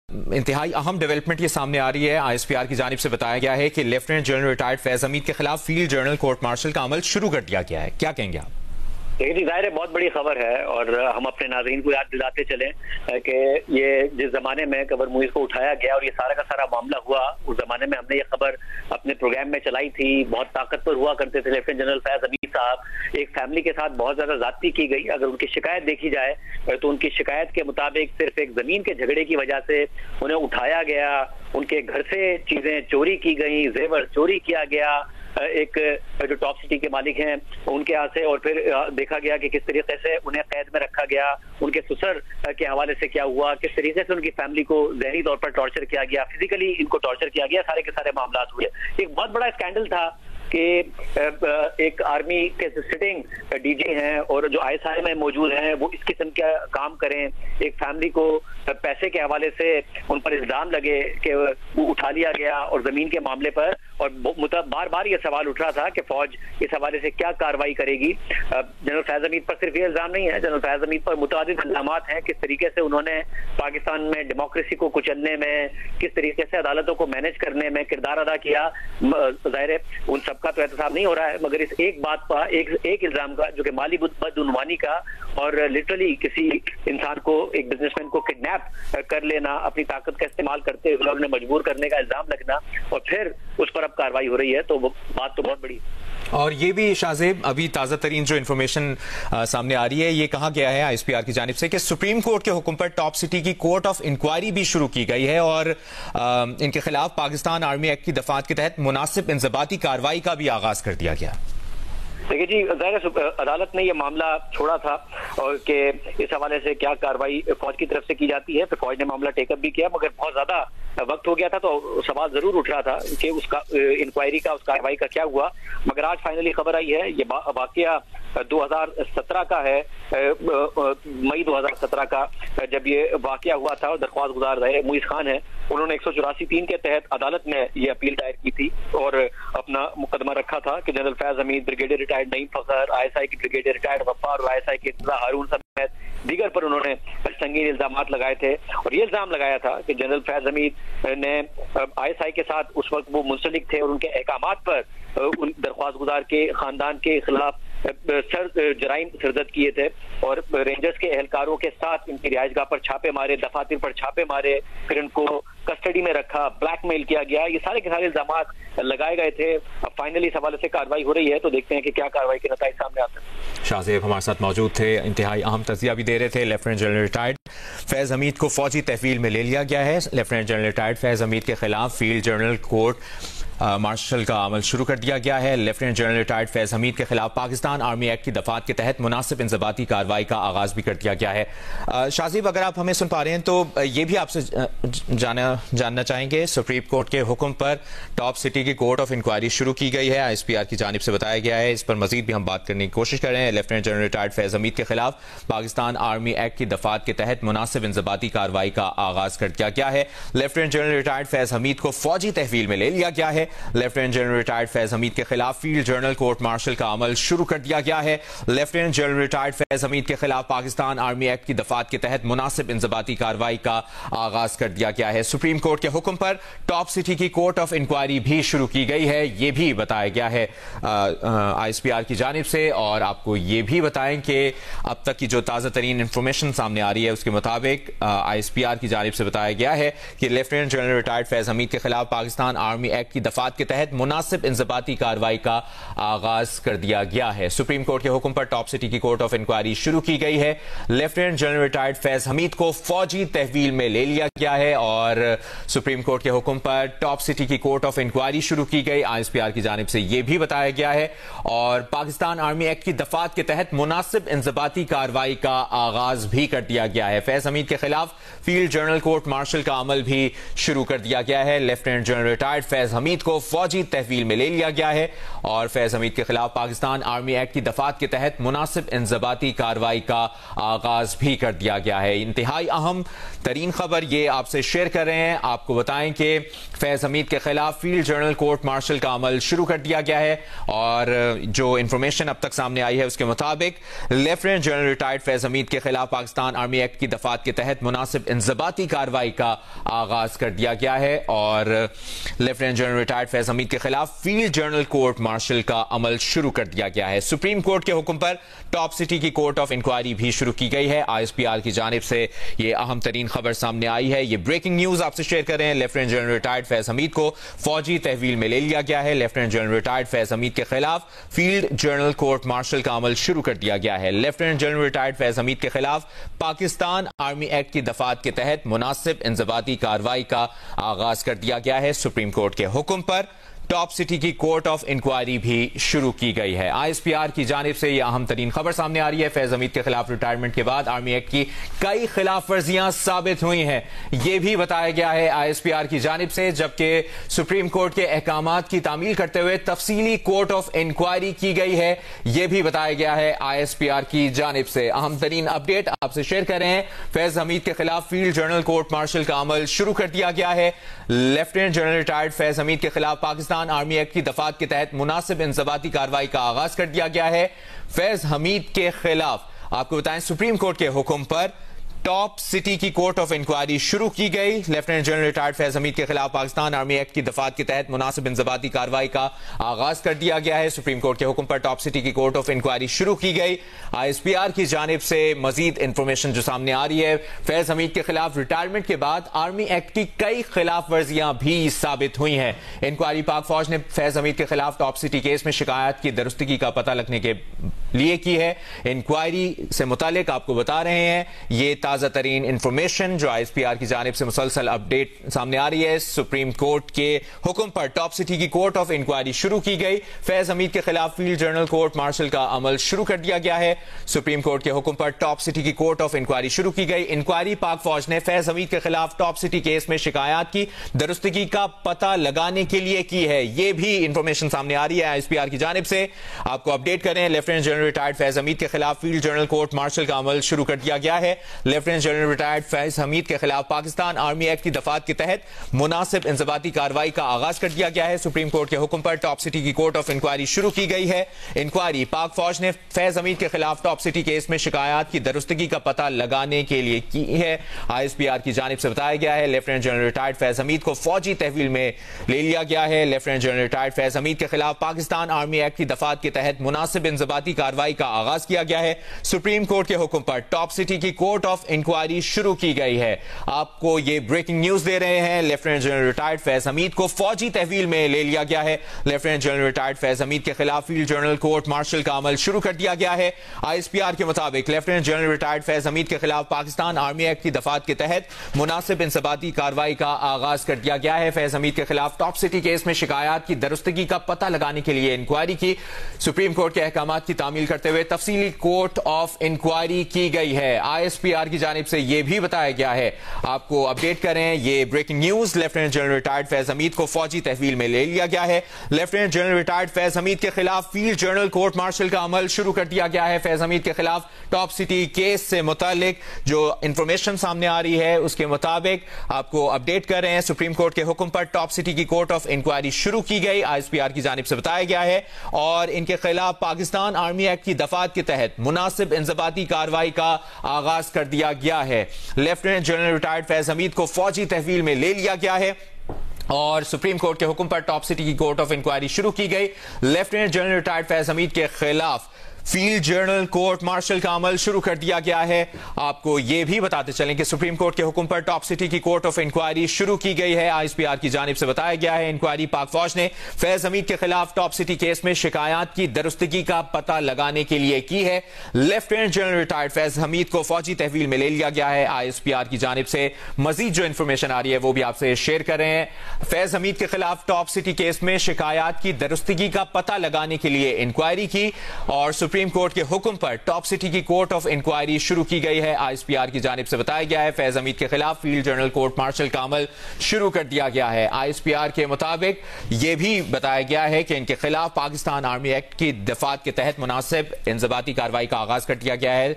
इंतहाई अहम डेवलपमेंट ये सामने आ रही है। ISPR की जानिब से बताया गया है कि lieutenant general retired Faiz Hameed के खिलाफ फील्ड जनरल कोर्ट मार्शल का अमल शुरू कर दिया गया है। क्या कहेंगे आप? देखिए, जाहिर है बहुत बड़ी खबर है और हम अपने नाज़रीन को याद दिलाते चलें कि ये जिस जमाने में कबर मुइज़ को उठाया गया और ये सारा का सारा मामला हुआ, उस जमाने में हमने ये खबर अपने प्रोग्राम में चलाई थी। बहुत ताकतवर हुआ करते थे लेफ्टिनेंट जनरल फैज हमीद साहब। एक फैमिली के साथ बहुत ज्यादा ज्यादती की गई। अगर उनकी शिकायत देखी जाए तो उनकी शिकायत के मुताबिक सिर्फ एक जमीन के झगड़े की वजह से उन्हें उठाया गया, उनके घर से चीजें चोरी की गई, जेवर चोरी किया गया एक जो टॉप सिटी के मालिक हैं उनके यहाँ से, और फिर देखा गया कि किस तरीके से उन्हें कैद में रखा गया, उनके ससुर के हवाले से क्या हुआ, किस तरीके से उनकी फैमिली को जहरी तौर पर टॉर्चर किया गया, फिजिकली इनको टॉर्चर किया गया। सारे के सारे मामला हुए। एक बहुत बड़ा स्कैंडल था कि एक आर्मी के सिटिंग डीजी हैं और जो ISI में मौजूद हैं वो इस किस्म का काम करें। एक फैमिली को पैसे के हवाले से उन पर इल्जाम लगे कि वो उठा लिया गया और जमीन के मामले पर, और बार बार ये सवाल उठ रहा था कि फौज इस हवाले से क्या कार्रवाई करेगी। जनरल फैज हमीद पर सिर्फ ये इल्जाम नहीं है, जनरल फैज हमीद पर मुतअद्दिद इल्जामात हैं किस तरीके से उन्होंने पाकिस्तान में डेमोक्रेसी को कुचलने में, किस तरीके से अदालतों को मैनेज करने में किरदार अदा किया। जाहिर है उन सबका तो एहतसाब नहीं हो रहा है, मगर इस एक बात पर एक इल्जाम का जो कि माली बदउनवानी का और लिटरली किसी इंसान को, एक बिजनेसमैन को किडनैप कर लेना, अपनी ताकत का इस्तेमाल करते हुए उन्हें मजबूर करने का इल्जाम लगना, और फिर उस पर अब कार्रवाई हो रही है, तो वो बात तो बहुत बड़ी। और ये भी शाहजेब, अभी ताज़ा तरीन जो इन्फॉर्मेशन सामने आ रही है, ये कहा गया है ISPR की जानिब से कि सुप्रीम कोर्ट के हुक्म पर टॉप सिटी की कोर्ट ऑफ इंक्वायरी भी शुरू की गई है और इनके खिलाफ पाकिस्तान आर्मी एक्ट की दफात के तहत मुनासिब इंजबाती कार्रवाई का भी आगाज कर दिया गया। देखिए जी, जाहिर अदालत ने यह मामला छोड़ा था और कि इस हवाले से क्या कार्रवाई फौज की तरफ से की जाती है, फिर फौज ने मामला टेकअप भी किया, मगर बहुत ज्यादा वक्त हो गया था तो सवाल जरूर उठ रहा था कि उसका इंक्वायरी का, उस कार्रवाई का क्या हुआ। मगर आज फाइनली खबर आई है, ये वाकया 2017 का है, मई 2017 का, जब ये वाकया हुआ था और दरख्वास्त गुजार रहे मुइज़ खान है, उन्होंने 184(3) के तहत अदालत में ये अपील दायर की थी और अपना मुकदमा रखा था कि general Faiz Hameed, brigadier retired Naeem Fakhar, ISI की ब्रिगेडियर रिटायर्ड गफ्फार और ISI के इंतज़ार हारून समेत दीगर पर उन्होंने संगीन इल्जामात लगाए थे। और ये इल्जाम लगाया था कि जनरल फैज हमीद ने ISI के साथ उस वक्त वो मुंसलिक थे और उनके अहकामात पर उन दरख्वास्त गुजार के खानदान के खिलाफ जराइम सरजद किए थे और रेंजर्स के एहलकारों के साथ इनकी रिहाइशगाह पर छापे मारे, दफातर पर छापे मारे, फिर इनको कस्टडी में रखा, ब्लैकमेल किया गया। ये सारे के सारे इल्जामात लगाए गए थे। अब फाइनली इस हवाले से कार्रवाई हो रही है, तो देखते हैं कि क्या कार्रवाई के नतीजे सामने आते हैं। शाहजेब हमारे साथ मौजूद थे, इंतहाई अहम तज़किया भी दे रहे थे। Lieutenant general retired Faiz Hameed को फौजी तहवील में ले लिया गया है। Lieutenant general retired Faiz Hameed के खिलाफ फील्ड जनरल कोर्ट मार्शल का अमल शुरू कर दिया गया है। Lieutenant general retired Faiz Hameed के खिलाफ पाकिस्तान आर्मी एक्ट की दफात के तहत मुनासिब इंजबाती कार्रवाई का आगाज भी कर दिया गया है। शाहजेब, अगर आप हमें सुन पा रहे हैं तो ये भी आपसे जानना चाहेंगे, सुप्रीम कोर्ट के हुक्म पर टॉप सिटी की कोर्ट ऑफ इंक्वायरी शुरू की गई है, ISPR की जानिब से बताया गया है। इस पर मजीद भी हम बात करने की कोशिश कर रहे हैं। Lieutenant general retired Faiz Hameed के खिलाफ पाकिस्तान आर्मी एक्ट की दफात के तहत मुनासिब इंजबाती कार्रवाई का आगाज कर दिया गया है। Lieutenant general retired Faiz Hameed को फौजी तहवील में ले लिया गया है। Lieutenant general retired Faiz Hameed के खिलाफ फील्ड जनरल कोर्ट मार्शल का अमल शुरू कर दिया गया है। Lieutenant general retired Faiz Hameed के खिलाफ पाकिस्तान आर्मी एक्ट की दफात के तहत मुनासिब इंजबाती कार्रवाई का आगाज कर दिया गया है। सुप्रीम कोर्ट के हुक्म पर टॉप सिटी की कोर्ट ऑफ इंक्वायरी भी शुरू की गई है, यह भी बताया गया है ISPR की जानिब से। और आपको यह भी बताएं कि अब तक की जो ताजा तरीन इंफॉर्मेशन सामने आ रही है उसके मुताबिक ISPR की जानिब से बताया गया है कि lieutenant general retired Faiz Hameed के खिलाफ पाकिस्तान आर्मी एक्ट की दफात के तहत मुनासिब इंजबाती कार्रवाई का आगाज कर दिया गया है। सुप्रीम कोर्ट के हुक्म पर टॉप सिटी की कोर्ट ऑफ इंक्वायरी शुरू की गई है। Lieutenant general retired Faiz Hameed को फौजी तहवील में ले लिया गया है और सुप्रीम कोर्ट के हुक्म पर टॉप सिटी की कोर्ट ऑफ इंक्वायरी शुरू की गई। ISPR की जानिब से यह भी बताया गया है और पाकिस्तान आर्मी एक्ट की दफात के तहत मुनासिब इंजबाती कार्रवाई का आगाज भी कर दिया गया है। फैज हमीद के खिलाफ फील्ड जनरल कोर्ट मार्शल का अमल भी शुरू कर दिया गया है। Lieutenant general retired Faiz Hameed को फौजी तहवील में ले लिया गया है और फैज हमीद के खिलाफ पाकिस्तान आर्मी एक्ट की दफात के तहत मुनासिब इंजबाती कार्रवाई का आगाज भी कर दिया गया है। इंतहाई अहम तरीन खबर ये आपसे शेयर कर रहे हैं। आपको बताएं कि फैज हमीद के खिलाफ फील्ड जर्नल कोर्ट मार्शल का अमल शुरू कर दिया गया है और जो इंफॉर्मेशन अब तक सामने आई है उसके मुताबिक lieutenant general retired Faiz Hameed के खिलाफ पाकिस्तान आर्मी एक्ट की दफात के तहत मुनासिब इंजबाती कार्रवाई का आगाज कर दिया गया है और lieutenant general retired Faiz Hameed के खिलाफ फील्ड जर्नल कोर्ट मार्शल का अमल शुरू कर दिया गया है। सुप्रीम कोर्ट के हुक्म पर टॉप सिटी की कोर्ट ऑफ इंक्वायरी भी शुरू की गई है। ISPR की जानिब से यह अहम तरीन खबर सामने आई है। ये ब्रेकिंग न्यूज आपसे शेयर कर रहे हैं। Lieutenant general retired Faiz Hameed को फौजी तहवील में ले लिया गया है। Lieutenant general retired Faiz Hameed के खिलाफ फील्ड जर्नल कोर्ट मार्शल का अमल शुरू कर दिया गया है। Lieutenant general retired Faiz Hameed के खिलाफ पाकिस्तान आर्मी एक्ट की दफात के तहत मुनासिब इंजबाती कार्रवाई का आगाज कर दिया गया है। सुप्रीम कोर्ट के हुक्म पर टॉप सिटी की कोर्ट ऑफ इंक्वायरी भी शुरू की गई है। ISPR की जानिब से यह अहम तरीन खबर सामने आ रही है। फैज हमीद के खिलाफ रिटायरमेंट के बाद आर्मी एक्ट की कई खिलाफ वर्जियां साबित हुई हैं, यह भी बताया गया है ISPR की जानिब से, जबकि सुप्रीम कोर्ट के अहकामात की तामील करते हुए तफसीली कोर्ट ऑफ इंक्वायरी की गई है, यह भी बताया गया है ISPR की जानिब से। अहम तरीन अपडेट आपसे शेयर कर रहे हैं। फैज हमीद के खिलाफ फील्ड जर्नल कोर्ट मार्शल का अमल शुरू कर दिया गया है। Lieutenant general retired Faiz Hameed के खिलाफ पाकिस्तान आर्मी एक्ट की दफात के तहत मुनासिब इंजबाती कार्रवाई का आगाज कर दिया गया है। फैज हमीद के खिलाफ आपको बताएं सुप्रीम कोर्ट के हुक्म पर टॉप सिटी की कोर्ट ऑफ इंक्वायरी शुरू की गई। Lieutenant general retired Faiz Hameed के खिलाफ पाकिस्तान आर्मी एक्ट की दफात के तहत मुनासिब इंजबाती कार्रवाई का आगाज कर दिया गया है। सुप्रीम कोर्ट के हुक्म पर टॉप सिटी की कोर्ट ऑफ इंक्वायरी शुरू की गई। ISPR की जानिब से मजीद इंफॉर्मेशन जो सामने आ रही है, फैज हमीद के खिलाफ रिटायरमेंट के बाद आर्मी एक्ट की कई खिलाफ वर्जियां भी साबित हुई हैं। इंक्वायरी पाक फौज ने फैज हमीद के खिलाफ टॉप सिटी केस में शिकायत की दुरुस्तगी का पता लगने के लिए की है। इंक्वायरी से मुतालिक आपको बता रहे हैं ये ताजा तरीन इंफॉर्मेशन जो ISPR की जानिब से मुसलसल अपडेट सामने आ रही है। सुप्रीम कोर्ट के हुक्म पर टॉप सिटी की कोर्ट ऑफ इंक्वायरी शुरू की गई। फैज हमीद के खिलाफ फील्ड जर्नल कोर्ट मार्शल का अमल शुरू कर दिया गया है। सुप्रीम कोर्ट के हुक्म पर टॉप सिटी की कोर्ट ऑफ इंक्वायरी शुरू की गई। इंक्वायरी पाक फौज ने फैज हमीद के खिलाफ टॉप सिटी केस में शिकायत की दुरुस्तगी का पता लगाने के लिए की है। यह भी इंफॉर्मेशन सामने आ रही है ISPR की जानिब से। आपको अपडेट करें, lieutenant general retired Faiz Hameed के खिलाफ फील्ड जर्नल कोर्ट मार्शल का अमल शुरू कर दिया गया है। Lieutenant general retired Faiz Hameed के खिलाफ पाकिस्तान आर्मी एक्ट की दफात के तहत मुनासिब इंजबाती कार्रवाई का आगाज कर दिया गया है। सुप्रीम कोर्ट के हुक्म पर टॉप सिटी की कोर्ट ऑफ इंक्वायरी शुरू की गई है। इंक्वायरी पाक फौज ने फैज हमीद के खिलाफ टॉप सिटी केस में शिकायत की दुरुस्तगी का पता लगाने के लिए की है। ISPR की जानिब से बताया गया है lieutenant general retired Faiz Hameed को फौजी तहवील में ले लिया गया है। Lieutenant general retired Faiz Hameed के खिलाफ पाकिस्तान आर्मी एक्ट की दफात के तहत मुनासिब इंजबाती कार्रवाई का आगाज किया गया है। सुप्रीम कोर्ट के हुक्म पर टॉप सिटी की कोर्ट ऑफ इंक्वायरी शुरू की गई है। आपको ये ब्रेकिंग न्यूज दे रहे हैं। Lieutenant general retired Faiz Hameed को फौजी तहवील में ले लिया गया है। Lieutenant general retired Faiz Hameed के खिलाफ फील्ड जर्नल कोर्ट मार्शल का अमल शुरू कर दिया गया है। ISPR के मुताबिक lieutenant general retired Faiz Hameed के खिलाफ पाकिस्तान आर्मी एक्ट की दफात के तहत मुनासिब इंजबाती कार्रवाई का आगाज कर दिया गया है। फैज हमीद के खिलाफ टॉप सिटी केस में शिकायत की दुरुस्तगी का पता लगाने के लिए इंक्वायरी की सुप्रीम कोर्ट के अहकामात की तामील करते हुए तफसीली कोर्ट ऑफ इंक्वायरी की गई है। ISPR की जानिब से यह भी बताया गया है, आपको अपडेट करें, ये breaking news, lieutenant general retired Faiz Hameed को फौजी तहवील में ले लिया गया है। Lieutenant general retired Faiz Hameed के खिलाफ फील्ड जर्नल कोर्ट मार्शल का अमल शुरू कर दिया गया है। फैज हमीद के खिलाफ टॉप सिटी केस से मुतालिक जो इंफॉर्मेशन सामने आ रही है उसके मुताबिक आपको अपडेट कर रहे हैं। सुप्रीम कोर्ट के हुक्म पर टॉप सिटी की कोर्ट ऑफ इंक्वायरी शुरू की गई। ISPR की जानिब से बताया गया है और इनके खिलाफ पाकिस्तान आर्मी एक्ट की दफात के तहत मुनासिब इंजबाती कार्रवाई का आगाज कर दिया गया है। Lieutenant general retired Faiz Hameed को फौजी तहवील में ले लिया गया है और सुप्रीम कोर्ट के हुक्म पर टॉप सिटी की कोर्ट ऑफ इंक्वायरी शुरू की गई। Lieutenant general retired Faiz Hameed के खिलाफ फील्ड जर्नल कोर्ट मार्शल का अमल शुरू कर दिया गया है। आपको यह भी बताते चलें कि सुप्रीम कोर्ट के हुक्म पर टॉप सिटी की कोर्ट ऑफ इंक्वायरी शुरू की गई है। ISPR की जानिब से बताया गया है इंक्वायरी पाक फौज ने फैज हमीद के खिलाफ टॉप सिटी केस में शिकायत की दुरुस्तगी का पता लगाने के लिए की है। Lieutenant general retired Faiz Hameed को फौजी तहवील में ले लिया गया है। ISPR की जानिब से मजीद जो इंफॉर्मेशन आ रही है वो भी आपसे शेयर कर रहे हैं। फैज हमीद के खिलाफ टॉप सिटी केस में शिकायत की दुरुस्तगी का पता लगाने के लिए इंक्वायरी की और सुप्रीम कोर्ट के हुक्म पर टॉप सिटी की कोर्ट ऑफ इंक्वायरी शुरू की गई है। ISPR की जानिब से बताया गया है फैज हमीद के खिलाफ फील्ड जनरल कोर्ट मार्शल का अमल शुरू कर दिया गया है। ISPR के मुताबिक यह भी बताया गया है कि इनके खिलाफ पाकिस्तान आर्मी एक्ट की दफात के तहत मुनासिब इंजबाती कार्रवाई का आगाज कर दिया गया है।